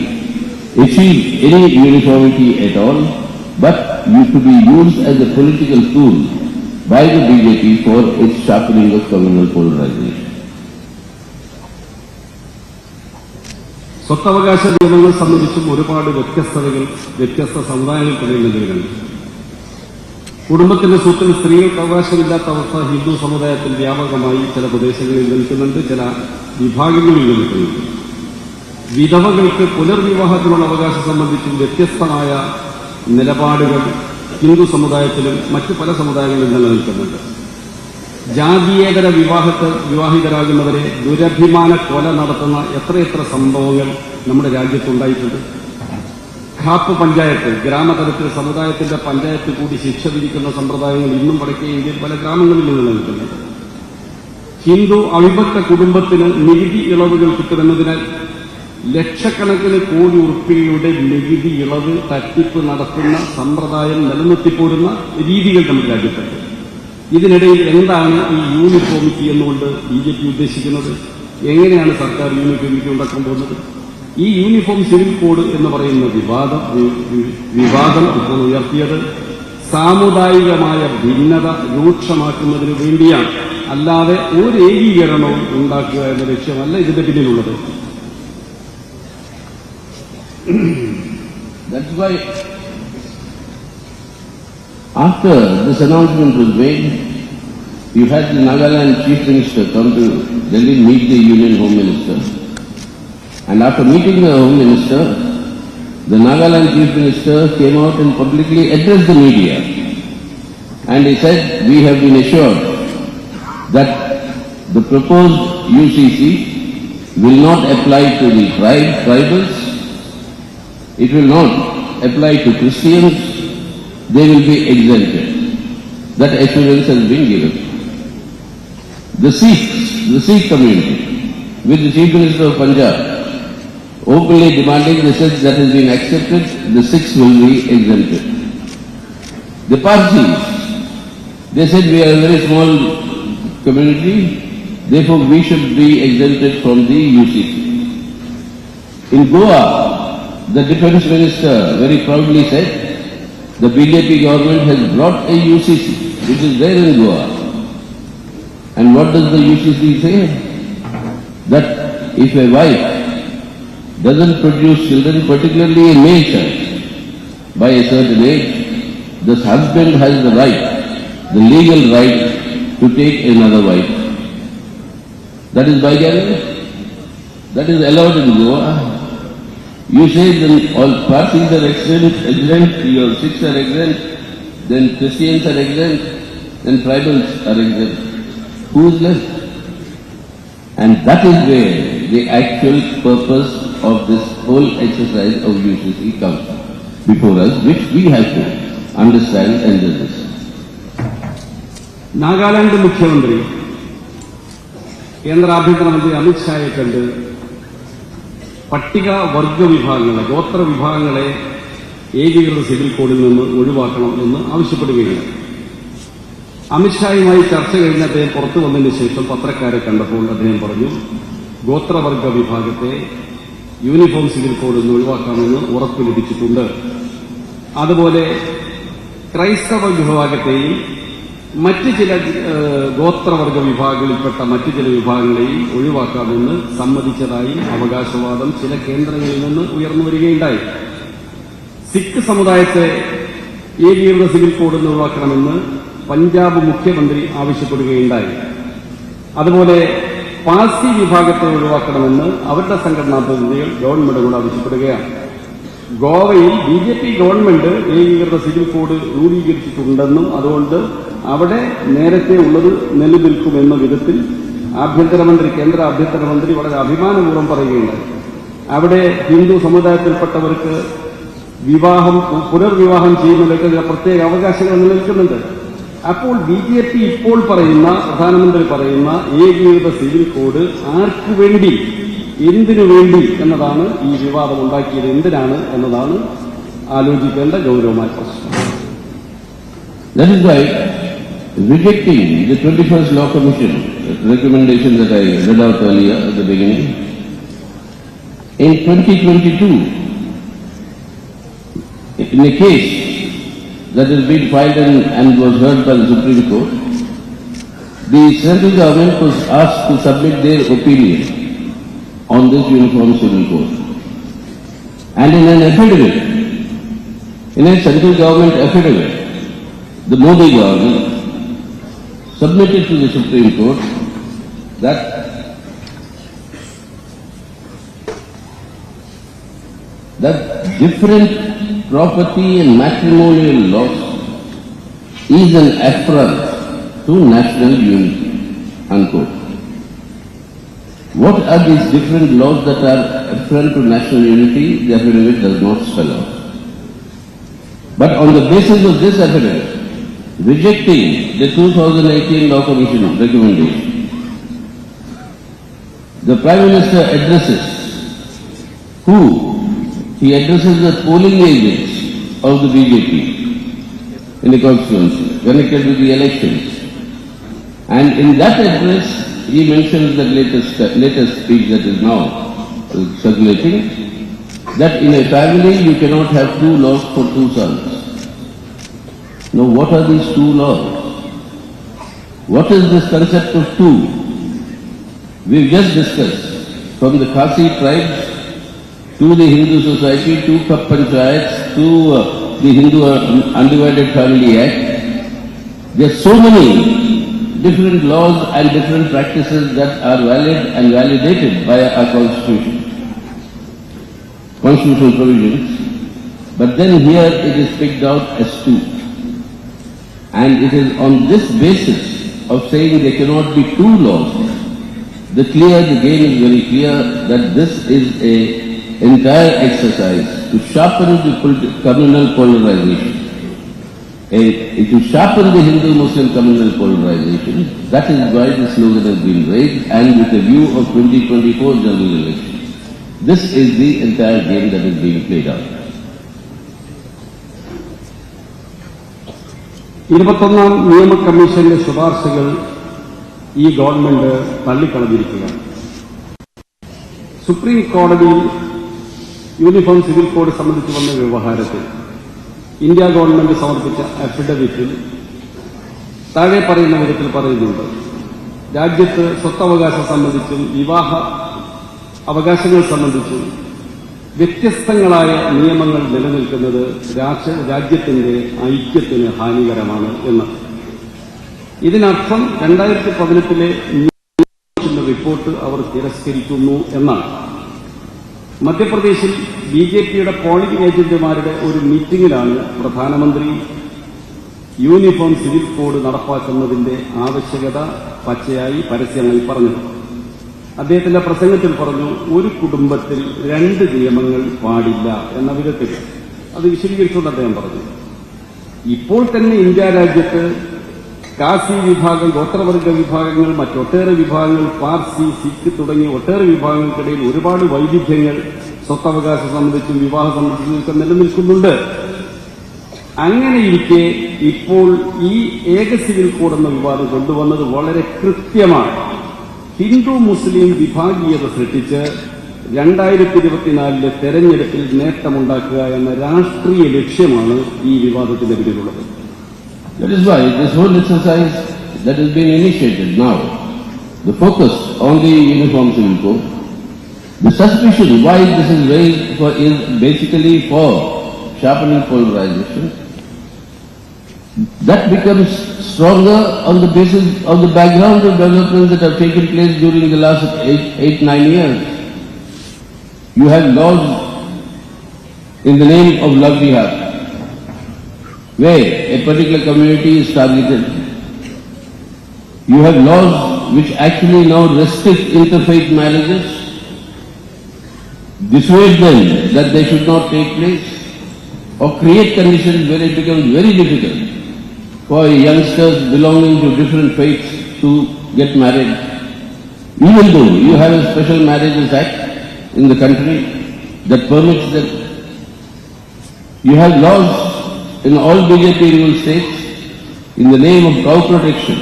achieve any uniformity at all, but to be used as a political tool by the BJP for its sharpening of communal polarization. സ്വത്തവകാശ നിയമങ്ങൾ സംബന്ധിച്ചും ഒരുപാട് വ്യത്യസ്ത സമുദായങ്ങൾക്കിടയിൽ നിലവിലുണ്ട്. കുടുംബത്തിന്റെ സ്വത്തിൽ സ്ത്രീകൾക്ക് അവകാശമില്ലാത്ത അവസ്ഥ ഹിന്ദു സമുദായത്തിൽ വ്യാപകമായി ചില പ്രദേശങ്ങളിൽ നിൽക്കുന്നുണ്ട്, ചില വിഭാഗങ്ങളിൽ നിൽക്കുന്നുണ്ട്. വിധവകൾക്ക് പുനർവിവാഹത്തിനുള്ള അവകാശം സംബന്ധിച്ചും വ്യത്യസ്തമായ നിലപാടുകൾ ഹിന്ദു സമുദായത്തിലും മറ്റു പല സമുദായങ്ങളിലും നിലനിൽക്കുന്നുണ്ട്. ജാതീയേതര വിവാഹിതരാകുന്നവരെ ദുരഭിമാന കൊല നടത്തുന്ന എത്രയെത്ര സംഭവങ്ങൾ നമ്മുടെ രാജ്യത്തുണ്ടായിട്ടുണ്ട്. ഖാപ്പ് പഞ്ചായത്ത്, ഗ്രാമതലത്തിൽ സമുദായത്തിന്റെ പഞ്ചായത്ത് കൂടി ശിക്ഷ വിധിക്കുന്ന സമ്പ്രദായങ്ങൾ ഇന്നും വടക്കേ ഇന്ത്യയിൽ പല ഗ്രാമങ്ങളിൽ നിലനിൽക്കുന്നുണ്ട്. ഹിന്ദു അവിഭക്ത കുടുംബത്തിന് നികുതി ഇളവുകൾ കിട്ടുമെന്നതിനാൽ ലക്ഷക്കണക്കിന് കോടി ഉറുപ്പികയുടെ നികുതി ഇളവ് തട്ടിപ്പ് നടത്തുന്ന സമ്പ്രദായം നിലനിർത്തിപ്പോരുന്ന രീതികൾ നമ്മുടെ രാജ്യത്തുണ്ട്. ഇതിനിടയിൽ എന്താണ് ഈ യൂണിഫോമിറ്റി എന്നുകൊണ്ട് BJP ഉദ്ദേശിക്കുന്നത്? എങ്ങനെയാണ് സർക്കാർ യൂണിഫോമിറ്റി ഉണ്ടാക്കാൻ പോകുന്നത്? ഈ യൂണിഫോം സിവിൽ കോഡ് എന്ന് പറയുന്ന വിവാദം ഇപ്പോൾ ഉയർത്തിയത് സാമുദായികമായ ഭിന്നത രൂക്ഷമാക്കുന്നതിന് വേണ്ടിയാണ്, അല്ലാതെ ഒരു ഏകീകരണവും ഉണ്ടാക്കുക എന്ന ലക്ഷ്യമല്ല ഇതിന്റെ പിന്നിലുള്ളത്. That's why after this announcement was made, you had the Nagaland Chief Minister come to Delhi and meet the Union Home Minister. And after meeting the Home Minister, the Nagaland Chief Minister came out and publicly addressed the media. And he said, we have been assured that the proposed UCC will not apply to the tribals, it will not apply to Christians, they will be exempted. That assurance has been given. The Sikh community, with the Chief Minister of Punjab, openly demanding the Sikhs that has been accepted, the Sikhs will be exempted. The Parsis, they said we are a very small community, therefore we should be exempted from the UCC. In Goa, the Defence Minister very proudly said, the BJP government has brought a UCC, which is there in Goa. And what does the UCC say? That if a wife doesn't produce children, particularly a male child, by a certain age, the husband has the right, the legal right, to take another wife. That is bigamy. That is allowed in Goa. You say then all Parsis are exempt, your Sikhs are exempt, then Christians are exempt, then tribals are exempt. Who is left? And that is where the actual purpose of this whole exercise of UCC comes before us, which we have to understand and resist. Nagaland മുഖ്യമന്ത്രി കേന്ദ്ര ആഭ്യന്തരമന്ത്രി അമിത്ഷായെ കണ്ട് പട്ടികവർഗ വിഭാഗങ്ങളെ, ഗോത്ര വിഭാഗങ്ങളെ ഏകീകൃത civil കോഡിൽ നിന്ന് ഒഴിവാക്കണം എന്ന് ആവശ്യപ്പെടുകയാണ്. അമിത്ഷായുമായി ചർച്ച കഴിഞ്ഞ് അദ്ദേഹം പുറത്തു വന്നതിന് ശേഷം പത്രക്കാരെ കണ്ടപ്പോൾ അദ്ദേഹം പറഞ്ഞു, ഗോത്രവർഗ വിഭാഗത്തെ യൂണിഫോം സിവിൽ കോഡിൽ നിന്ന് ഒഴിവാക്കാമെന്ന് ഉറപ്പ് ലഭിച്ചിട്ടുണ്ട്. അതുപോലെ ക്രൈസ്തവ വിഭാഗത്തെയും മറ്റ് ചില ഗോത്രവർഗ വിഭാഗങ്ങളിൽപ്പെട്ട മറ്റു ചില വിഭാഗങ്ങളെയും ഒഴിവാക്കാമെന്ന് സമ്മതിച്ചതായും അവകാശവാദം ചില കേന്ദ്രങ്ങളിൽ നിന്ന് ഉയർന്നു വരികയുണ്ടായി. സിഖ് സമുദായത്തെ ഏകീകൃത സിവിൽ കോഡിൽ നിന്ന് ഒഴിവാക്കണമെന്ന് പഞ്ചാബ് മുഖ്യമന്ത്രി ആവശ്യപ്പെടുകയുണ്ടായി. അതുപോലെ പാഴ്സി വിഭാഗത്തെ ഒഴിവാക്കണമെന്ന് അവരുടെ സംഘടനാ പ്രതിനിധികൾ ഗവൺമെന്റിനോട് ആവശ്യപ്പെടുകയാണ്. ഗോവയിൽ BJP ഗവൺമെന്റ് ഏകീകൃത സിവിൽ കോഡ് രൂപീകരിച്ചിട്ടുണ്ടെന്നും അതുകൊണ്ട് അവിടെ നേരത്തെ ഉള്ളത് നിലനിൽക്കുമെന്ന വിധത്തിൽ കേന്ദ്ര ആഭ്യന്തരമന്ത്രി വളരെ അഭിമാനപൂർവ്വം പറയുകയുണ്ടായി. അവിടെ ഹിന്ദു സമുദായത്തിൽപ്പെട്ടവർക്ക് പുനർവിവാഹം ചെയ്യുന്നതിലേക്ക് പ്രത്യേക അവകാശങ്ങൾ നിലനിൽക്കുന്നുണ്ട്. അപ്പോൾ BJP ഇപ്പോൾ പറയുന്ന പ്രധാനമന്ത്രി പറയുന്ന ഏകീകൃത സിവിൽ കോഡ് ആർക്കു വേണ്ടി, എന്തിനു വേണ്ടി എന്നതാണ് ഈ വിവാദം ഉണ്ടാക്കിയത്, എന്തിനാണ് എന്നതാണ് ആലോചിക്കേണ്ട ഗൗരവമായ പ്രശ്നം. That is why rejecting the 21st Law Commission recommendation that I read out earlier at the beginning, in 2022, in a case that has been filed and was heard by the Supreme Court, the central government was asked to submit their opinion on this uniform civil code. And in an affidavit, in a central government affidavit, the Modi government submitted to the Supreme Court that different property and matrimonial laws is an affront to national unity, unquote. What are these different laws that are affront to national unity? The affidavit does not spell out. But on the basis of this affidavit, rejecting the 2018 Law Commission recommendation, the Prime Minister addresses who? He addresses the polling agents of the BJP in the constituency connected with the elections. And in that address, he mentions the latest speech that is now circulating, that in a family you cannot have two laws for two sons. Now what are these two laws? What is this concept of two? We've just discussed from the Khasi tribes to the Hindu society, to Kap Panchayats, to the Hindu Undivided Family Act. There are so many different laws and different practices that are valid and validated by our constitution, constitutional provisions. But then here it is picked out as two. And it is on this basis of saying there cannot be two laws, the game is very clear that this is a entire exercise to sharpen the communal polarization, to sharpen the Hindu-Muslim communal polarization. That is why the slogan has been raised, and with a view of 2024 general elections. This is the entire game that is being played out. 21ാം നിയമ കമ്മീഷന്റെ ശുപാർശകൾ ഈ government തള്ളിക്കളഞ്ഞിരിക്കുകയാണ്. Supreme കോടതിയിൽ uniform civil code സംബന്ധിച്ച് വന്ന വ്യവഹാരത്തിൽ India government സമർപ്പിച്ച അഫിഡവിറ്റിൽ താഴെ പറയുന്ന വിധത്തിൽ പറയുന്നുണ്ട്: രാജ്യത്ത് സ്വത്തവകാശം സംബന്ധിച്ചും വിവാഹ അവകാശങ്ങൾ സംബന്ധിച്ചും വ്യത്യസ്തങ്ങളായ നിയമങ്ങൾ നിലനിൽക്കുന്നത് രാജ്യത്തിന്റെ ഐക്യത്തിന് ഹാനികരമാണ് എന്ന്. ഇതിനർത്ഥം 2018 റിപ്പോർട്ട് അവർ തിരസ്കരിക്കുന്നു എന്നാണ്. മധ്യപ്രദേശിൽ BJPയുടെ പോളിംഗ് ഏജന്റുമാരുടെ ഒരു മീറ്റിംഗിലാണ് പ്രധാനമന്ത്രി യൂണിഫോം സിവിൽ കോഡ് നടപ്പാക്കുന്നതിന്റെ ആവശ്യകത പച്ചയായി പരസ്യമായി പറഞ്ഞത്. അദ്ദേഹത്തിന്റെ പ്രസംഗത്തിൽ പറഞ്ഞു, ഒരു കുടുംബത്തിൽ 2 നിയമങ്ങൾ പാടില്ല എന്ന വിധത്തിൽ. അത് വിശദീകരിച്ചുകൊണ്ട് അദ്ദേഹം പറഞ്ഞു, ഇപ്പോൾ തന്നെ ഇന്ത്യ രാജ്യത്ത് കാസി വിഭാഗം, ഗോത്രവർഗ വിഭാഗങ്ങൾ, മറ്റൊട്ടേറെ വിഭാഗങ്ങൾ, പാർസി, സിഖ് തുടങ്ങിയ ഒട്ടേറെ വിഭാഗങ്ങൾക്കിടയിൽ ഒരുപാട് വൈവിധ്യങ്ങൾ സ്വത്തവകാശം സംബന്ധിച്ചും വിവാഹം സംബന്ധിച്ചും നിലനിൽക്കുന്നുണ്ട്. അങ്ങനെയിരിക്കെ ഇപ്പോൾ ഈ ഏക സിവിൽ കോഡ് എന്ന വിവാദം കൊണ്ടുവന്നത് വളരെ കൃത്യമാണ്. ഹിന്ദു മുസ്ലിം വിഭാഗീയത സൃഷ്ടിച്ച് 2024 തെരഞ്ഞെടുപ്പിൽ നേട്ടമുണ്ടാക്കുക എന്ന രാഷ്ട്രീയ ലക്ഷ്യമാണ് ഈ വിവാദത്തിന്റെ പിന്നിലുള്ളത്. That is why this whole exercise that has been initiated now, the focus on the uniform civil code, the suspicion why this is raised is basically for sharpening polarization. that becomes stronger on the basis of the background of developments that have taken place during the last 8-9 years. You have laws in the name of love jihad, where a particular community is targeted. You have laws which actually now restrict interfaith marriages, dissuade them that they should not take place, or create conditions where it becomes very difficult for youngsters belonging to different faiths to get married. Even though you have a special marriages act in the country that permits that. You have laws in all BJP ruled states in the name of cow protection,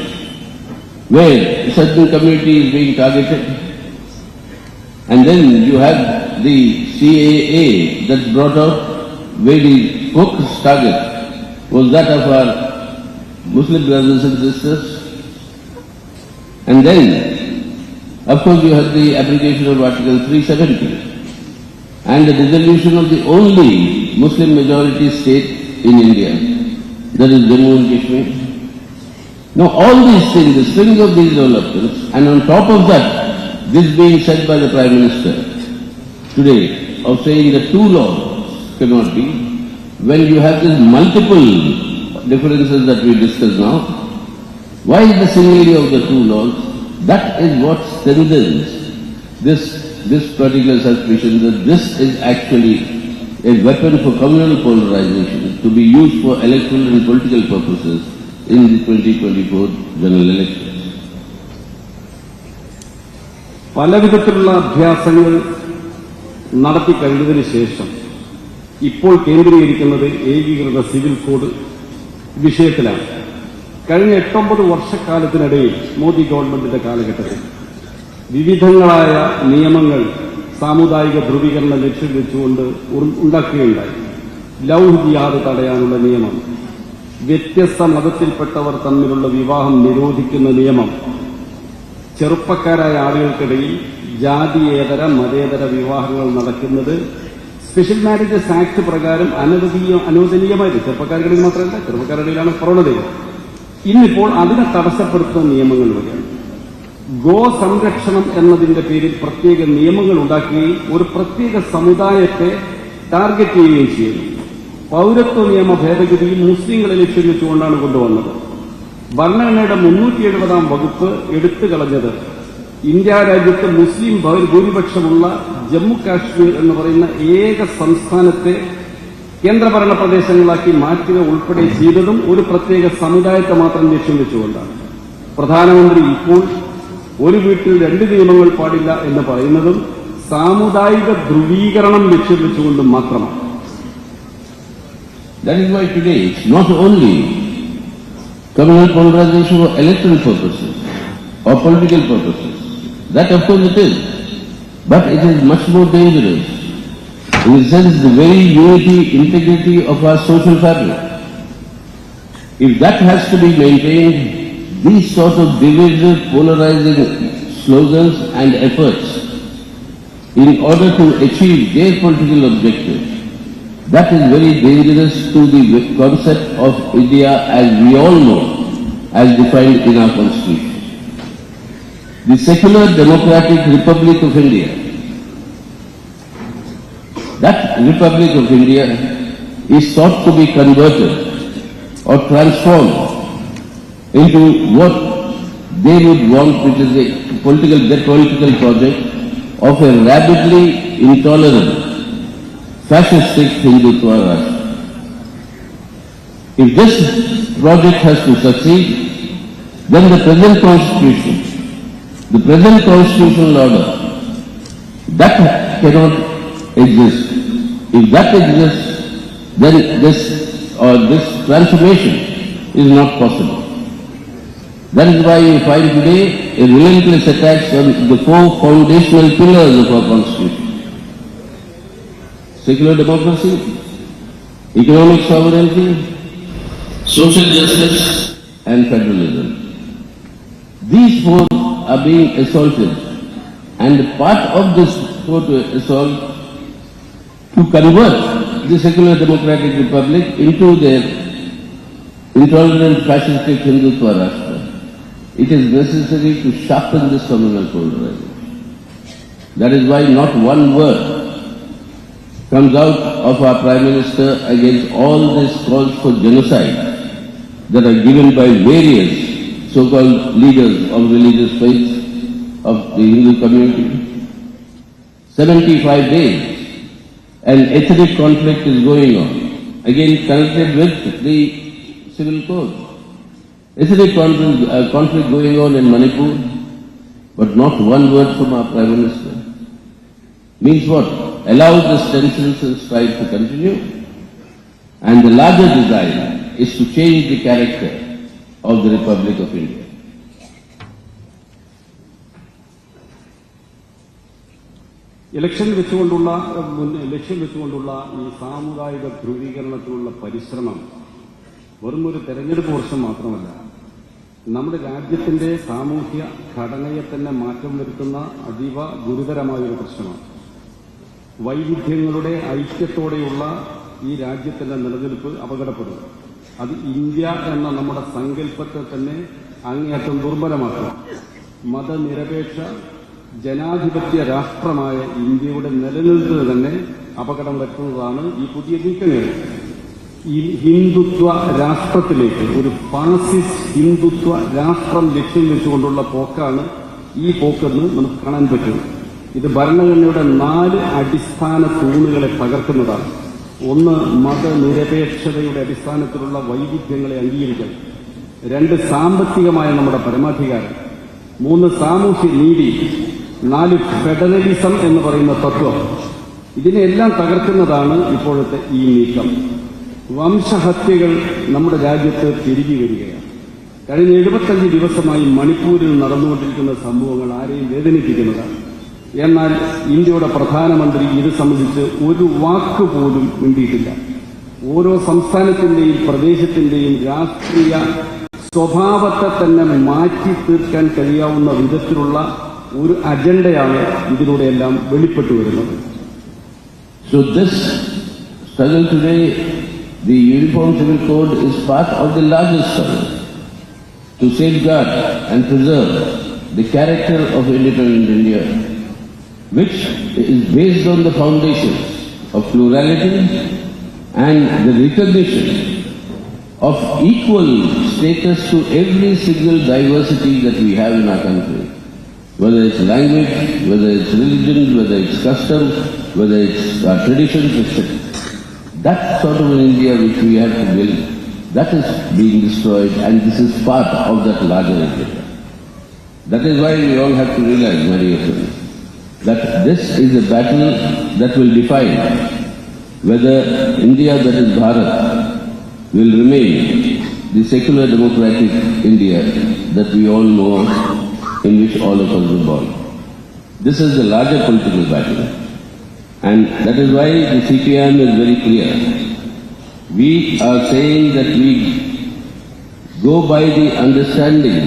where a certain community is being targeted. And then you have the CAA that's brought out, where the focus target was that of our Muslim brothers and sisters. And then, of course, you have the application of Article 370 and the dissolution of the only Muslim majority state in India, that is Jammu and Kashmir. Now all these things, the string of these developments, and on top of that, this being said by the Prime Minister today, of saying that two laws cannot be, when you have these multiple differences that we discuss now, why is the similarity of the two laws? That is what strengthens this particular suspicion that this is actually a weapon for communal polarization to be used for electoral and political purposes in the 2024 general elections. പലവിധത്തിലുള്ള അഭ്യാസങ്ങൾ നടത്തി കഴിഞ്ഞതിന് ശേഷം ഇപ്പോൾ കേന്ദ്രീകരിക്കുന്നത് ഏകീകൃത civil code വിഷയത്തിലാണ്. കഴിഞ്ഞ 8-9 വർഷക്കാലത്തിനിടയിൽ മോദി ഗവൺമെന്റിന്റെ കാലഘട്ടത്തിൽ വിവിധങ്ങളായ നിയമങ്ങൾ സാമുദായിക ധ്രുവീകരണം ലക്ഷ്യം വെച്ചുകൊണ്ട് ഉണ്ടാക്കുകയുണ്ടായി. ലവ് ജിഹാദ് തടയാനുള്ള നിയമം, വ്യത്യസ്ത മതത്തിൽപ്പെട്ടവർ തമ്മിലുള്ള വിവാഹം നിരോധിക്കുന്ന നിയമം, ചെറുപ്പക്കാരായ ആളുകൾക്കിടയിൽ ജാതിയേതര മതേതര വിവാഹങ്ങൾ നടക്കുന്നത് സ്പെഷ്യൽ മാരേജസ് ആക്ട് പ്രകാരം അനുവദനീയമായിട്ട് ചെറുപ്പക്കാർക്കിടയിൽ മാത്രമല്ല, ചെറുപ്പക്കാരുടെയിലാണ് പ്രവണതയും. ഇന്നിപ്പോൾ അതിനെ തടസ്സപ്പെടുത്തുന്ന നിയമങ്ങൾ വരികയാണ്. ഗോ സംരക്ഷണം എന്നതിന്റെ പേരിൽ പ്രത്യേക നിയമങ്ങൾ ഉണ്ടാക്കുകയും ഒരു പ്രത്യേക സമുദായത്തെ ടാർഗറ്റ് ചെയ്യുകയും ചെയ്യുന്നു. പൌരത്വ നിയമ ഭേദഗതിയും മുസ്ലിങ്ങളെ ലക്ഷ്യം വെച്ചുകൊണ്ടാണ് കൊണ്ടുവന്നത്. ഭരണഘടനയുടെ 370 വകുപ്പ് എടുത്തു കളഞ്ഞത് ഇന്ത്യ രാജ്യത്ത് മുസ്ലിം ഭൂരിപക്ഷമുള്ള ജമ്മു കാശ്മീർ എന്ന് പറയുന്ന ഏക സംസ്ഥാനത്തെ കേന്ദ്രഭരണ പ്രദേശങ്ങളാക്കി മാറ്റുക ഉൾപ്പെടെ ചെയ്തതും ഒരു പ്രത്യേക സമുദായത്തെ മാത്രം ലക്ഷ്യം വെച്ചുകൊണ്ടാണ്. പ്രധാനമന്ത്രി ഇപ്പോൾ ഒരു വീട്ടിൽ 2 നിയമങ്ങൾ പാടില്ല എന്ന് പറയുന്നതും സാമുദായിക ധ്രുവീകരണം ലക്ഷ്യം വെച്ചുകൊണ്ടും മാത്രമാണ്. That is why today it's not only communal polarization for electoral purposes or political purposes. That of course it is. But it is much more dangerous in the sense the very unity, integrity of our social fabric. If that has to be maintained, these sort of divisive, polarizing slogans and efforts in order to achieve their political objectives, that is very dangerous to the concept of India as we all know, as defined in our constitution. The secular democratic Republic of India, that Republic of India is sought to be converted or transformed into what they would want, which is their political project of a rabidly intolerant, fascistic Hindutva Rashtra. If this project has to succeed, then the present constitutional order, that cannot exist. If that exists, then this transformation is not possible. That is why you find today a relentless attack on the 4 foundational pillars of our constitution: secular democracy, economic sovereignty, social justice, and federalism. These 4 are being assaulted, and part of this assault to convert the secular democratic republic into intolerant fascistic Hindutva Rashtra, it is necessary to sharpen this communal polarization. That is why not one word comes out of our Prime Minister against all these calls for genocide that are given by various so-called leaders of religious faiths of the Hindu community. 75 days, an ethnic conflict is going on, again connected with the civil code. Ethnic conflict going on in Manipur, but not one word from our Prime Minister. Means what? Allow this tensions and strife to continue, and the larger desire is to change the character of the Republic of India. ലക്ഷ്യം വെച്ചുകൊണ്ടുള്ള ഈ സാമുദായിക ധ്രുവീകരണത്തിനുള്ള പരിശ്രമം വെറും ഒരു തെരഞ്ഞെടുപ്പ് വർഷം മാത്രമല്ല, നമ്മുടെ രാജ്യത്തിന്റെ സാമൂഹ്യ ഘടനയെ തന്നെ മാറ്റം വരുത്തുന്ന അതീവ ഗുരുതരമായ ഒരു പ്രശ്നമാണ്. വൈവിധ്യങ്ങളുടെ ഐക്യത്തോടെയുള്ള ഈ രാജ്യത്തിന്റെ നിലനിൽപ്പ് അപകടപ്പെടുന്നു. അത് ഇന്ത്യ എന്ന നമ്മുടെ സങ്കല്പത്തെ തന്നെ അങ്ങേയറ്റം ദുർബലമാക്കും. മതനിരപേക്ഷ ജനാധിപത്യ രാഷ്ട്രമായ ഇന്ത്യയുടെ നിലനിൽപ്പ് തന്നെ അപകടം വരുത്തുന്നതാണ് ഈ പുതിയ നീക്കങ്ങൾ. ഈ ഹിന്ദുത്വ രാഷ്ട്രത്തിലേക്ക്, ഒരു ഫാസിസ്റ്റ് ഹിന്ദുത്വ രാഷ്ട്രം ലക്ഷ്യം വെച്ചുകൊണ്ടുള്ള പോക്കാണ് ഈ പോക്കെന്ന് നമുക്ക് കാണാൻ പറ്റും. ഇത് ഭരണഘടനയുടെ 4 അടിസ്ഥാന തൂണുകളെ തകർക്കുന്നതാണ്. 1, മതനിരപേക്ഷതയുടെ അടിസ്ഥാനത്തിലുള്ള വൈവിധ്യങ്ങളെ അംഗീകരിക്കണം. 2, സാമ്പത്തികമായ നമ്മുടെ പരമാധികാരം. 3, സാമൂഹ്യ നീതി. 4, ഫെഡറലിസം എന്ന് പറയുന്ന തത്വം. ഇതിനെല്ലാം തകർക്കുന്നതാണ് ഇപ്പോഴത്തെ ഈ നീക്കം. വംശഹത്യകൾ നമ്മുടെ രാജ്യത്ത് തിരികെ വരികയാണ്. കഴിഞ്ഞ 75 ദിവസമായി മണിപ്പൂരിൽ നടന്നുകൊണ്ടിരിക്കുന്ന സംഭവങ്ങൾ ആരെയും വേദനിപ്പിക്കുന്നതാണ്. എന്നാൽ ഇന്ത്യയുടെ പ്രധാനമന്ത്രി ഇത് സംബന്ധിച്ച് ഒരു വാക്ക് പോലും മിണ്ടിയിട്ടില്ല. ഓരോ സംസ്ഥാനത്തിന്റെയും പ്രദേശത്തിന്റെയും രാഷ്ട്രീയ സ്വഭാവത്തെ തന്നെ മാറ്റി തീർക്കാൻ കഴിയാവുന്ന വിധത്തിലുള്ള ഒരു അജണ്ടയാണ് ഇതിലൂടെയെല്ലാം വെളിപ്പെട്ടു വരുന്നത്. So this struggle today, the Uniform Civil Code, is part of the largest struggle to safeguard and preserve the character of independent India, which is based on the foundations of plurality and the recognition of equal status to every single diversity that we have in our country, whether it's language, whether it's religion, whether it's customs, whether it's our traditions, etc. That sort of an India which we have to build, that is being destroyed, and this is part of that larger agenda. That is why we all have to realize, my dear friends, that this is a battle that will define whether India, that is Bharat, will remain the secular democratic India that we all know, in which all of us were born. This is the larger political battle, and that is why the CPM is very clear. We are saying that we go by the understanding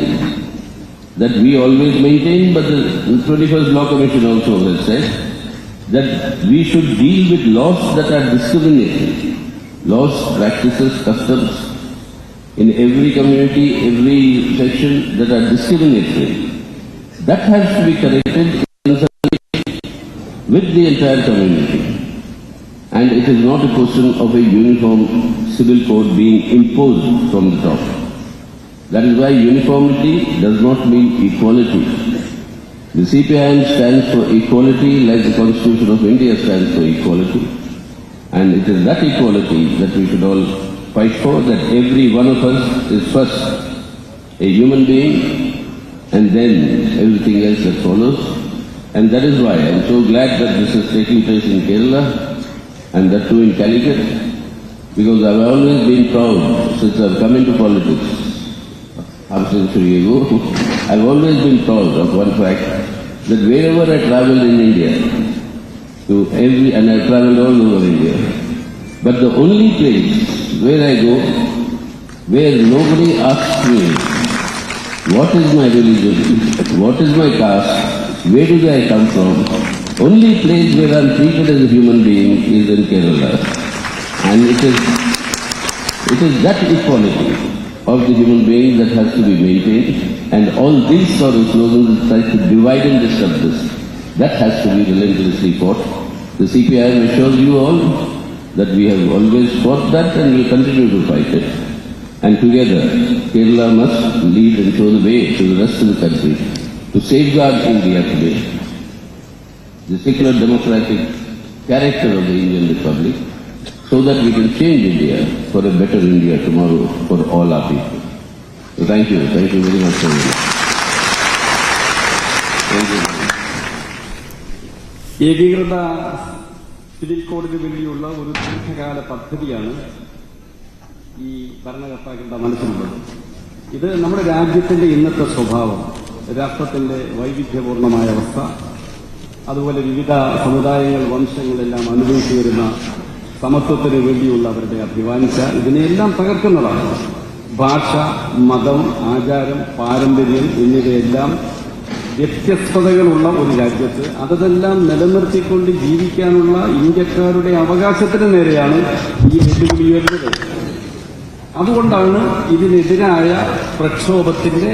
that we always maintain, but the 21st Law Commission also has said that we should deal with laws that are discriminatory, laws, practices, customs in every community, every section that are discriminatory. That has to be corrected with the entire community. And it is not a question of a uniform civil code being imposed from the top. That is why uniformity does not mean equality. The CPM stands for equality, like the Constitution of India stands for equality. And it is that equality that we should all fight for, that every one of us is first a human being, and then everything else that follows. And that is why I am so glad that this is taking place in Kerala, and that too in Calicut, because I have always been proud, since I have come into politics, half a century ago, I have always been proud of one fact, that wherever I travel in India, and I traveled all over India, but the only place where I go, where nobody asks me, what is my religion, what is my caste, where do I come from, only place where I am treated as a human being is in Kerala. And it is It is that equality of the human being that has to be maintained, and all these sort of slogans that try to divide and disrupt this, that has to be relentlessly fought. The CPM assures you all that we have always fought that and will continue to fight it. And together, Kerala must lead and show the way to the rest of the country to safeguard India today, the secular democratic character of the Indian Republic, so that we can change India for a better India tomorrow for all our people. So thank you very much. Thank you. ഏകീകൃത civil കോഡിന് വേണ്ടിയുള്ള ഒരു ദീർഘകാല പദ്ധതിയാണ് ഈ ഭരണകർത്താക്കളുടെ മനസ്സിലുള്ളത്. ഇത് നമ്മുടെ രാജ്യത്തിന്റെ ഇന്നത്തെ സ്വഭാവം, രാഷ്ട്രത്തിന്റെ വൈവിധ്യപൂർണമായ അവസ്ഥ, അതുപോലെ വിവിധ സമുദായങ്ങൾ, വംശങ്ങളെല്ലാം അനുഭവിച്ചു വരുന്ന സമത്വത്തിന് വേണ്ടിയുള്ള അവരുടെ അഭിവാഞ്ച, ഇതിനെല്ലാം തകർക്കുന്നതാണ്. ഭാഷ, മതം, ആചാരം, പാരമ്പര്യം എന്നിവയെല്ലാം വ്യത്യസ്തതകളുള്ള ഒരു രാജ്യത്ത് അതെല്ലാം നിലനിർത്തിക്കൊണ്ട് ജീവിക്കാനുള്ള ഇന്ത്യക്കാരുടെ അവകാശത്തിന് നേരെയാണ് ഈ വെല്ലുവിളി വരുന്നത്. അതുകൊണ്ടാണ് ഇതിനെതിരായ പ്രക്ഷോഭത്തിന്റെ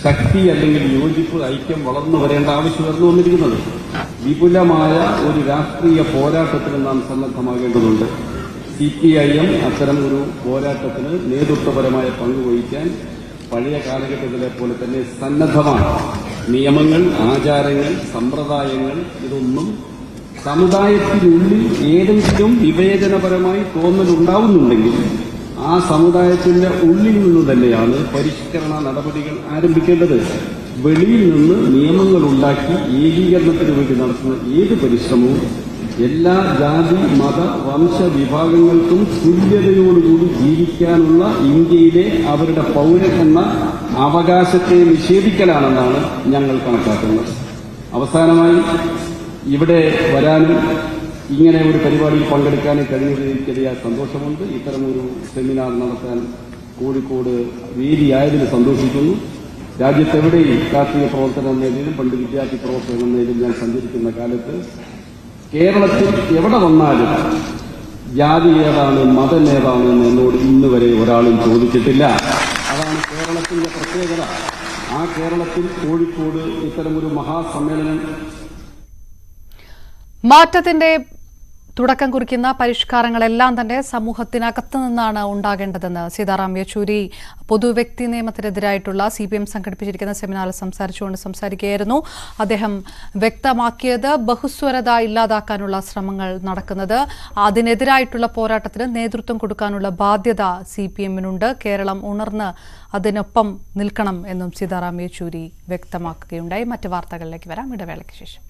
ശക്തി അല്ലെങ്കിൽ യോജിപ്പ്, ഐക്യം വളർന്നു വരേണ്ട ആവശ്യം വരുന്നു വന്നിരിക്കുന്നത്. വിപുലമായ ഒരു രാഷ്ട്രീയ പോരാട്ടത്തിന് നാം സന്നദ്ധമാകേണ്ടതുണ്ട്. CPIM അത്തരം ഒരു പോരാട്ടത്തിന് നേതൃത്വപരമായ പങ്ക് വഹിക്കാൻ പഴയ കാലഘട്ടത്തിലെ പോലെ തന്നെ സന്നദ്ധമാണ്. നിയമങ്ങൾ, ആചാരങ്ങൾ, സമ്പ്രദായങ്ങൾ ഇതൊന്നും സമുദായത്തിനുള്ളിൽ ഏതെങ്കിലും വിവേചനപരമായി തോന്നലുണ്ടാവുന്നുണ്ടെങ്കിൽ ആ സമുദായത്തിന്റെ ഉള്ളിൽ നിന്ന് തന്നെയാണ് പരിഷ്കരണ നടപടികൾ ആരംഭിക്കേണ്ടത്. വെളിയിൽ നിന്ന് നിയമങ്ങൾ ഉണ്ടാക്കി ഏകീകരണത്തിന് വേണ്ടി നടത്തുന്ന ഏത് പരിശ്രമവും എല്ലാ ജാതി, മത, വംശ വിഭാഗങ്ങൾക്കും തുല്യതയോടുകൂടി ജീവിക്കാനുള്ള ഇന്ത്യയിലെ അവരുടെ പൗരൻ എന്ന അവകാശത്തെ നിഷേധിക്കലാണെന്നാണ് ഞങ്ങൾ കണക്കാക്കുന്നത്. അവസാനമായി ഇവിടെ വരാനും ഇങ്ങനെ ഒരു പരിപാടിയിൽ പങ്കെടുക്കാനും കഴിഞ്ഞതിൽ ചെറിയ സന്തോഷമുണ്ട്. ഇത്തരമൊരു സെമിനാർ നടത്താൻ കോഴിക്കോട് വേദിയായതിന് സന്തോഷിക്കുന്നു. രാജ്യത്തെവിടെയും രാഷ്ട്രീയ പ്രവർത്തനം എന്ന നിലയിലും പണ്ട് വിദ്യാർത്ഥി പ്രവർത്തനം എന്ന നിലയിലും ഞാൻ സഞ്ചരിക്കുന്ന കാലത്ത് കേരളത്തിൽ എവിടെ വന്നാലും ജാതി ഏതാണ്, മതം ഏതാണ് എന്നോട് ഇന്ന് വരെ ഒരാളും ചോദിച്ചിട്ടില്ല. അതാണ് കേരളത്തിന്റെ പ്രത്യേകത. ആ കേരളത്തിൽ കോഴിക്കോട് ഇത്തരമൊരു മഹാസമ്മേളനം മാറ്റത്തിന്റെ തുടക്കം കുറിക്കുന്ന പരിഷ്കാരങ്ങളെല്ലാം തന്നെ സമൂഹത്തിനകത്ത് നിന്നാണ് ഉണ്ടാകേണ്ടതെന്ന് സീതാറാം യെച്ചൂരി പൊതുവ്യക്തി നിയമത്തിനെതിരായിട്ടുള്ള CPM സംഘടിപ്പിച്ചിരിക്കുന്ന സെമിനാറിൽ സംസാരിക്കുകയായിരുന്നു. അദ്ദേഹം വ്യക്തമാക്കിയത് ബഹുസ്വരത ഇല്ലാതാക്കാനുള്ള ശ്രമങ്ങൾ നടക്കുന്നത്, അതിനെതിരായിട്ടുള്ള പോരാട്ടത്തിന് നേതൃത്വം കൊടുക്കാനുള്ള ബാധ്യത CPMനുണ്ട്. കേരളം ഉണർന്ന് അതിനൊപ്പം നിൽക്കണം എന്നും സീതാറാം യെച്ചൂരി വ്യക്തമാക്കുകയുണ്ടായി. മറ്റ് വാർത്തകളിലേക്ക് വരാം ഇടവേളയ്ക്ക് ശേഷം.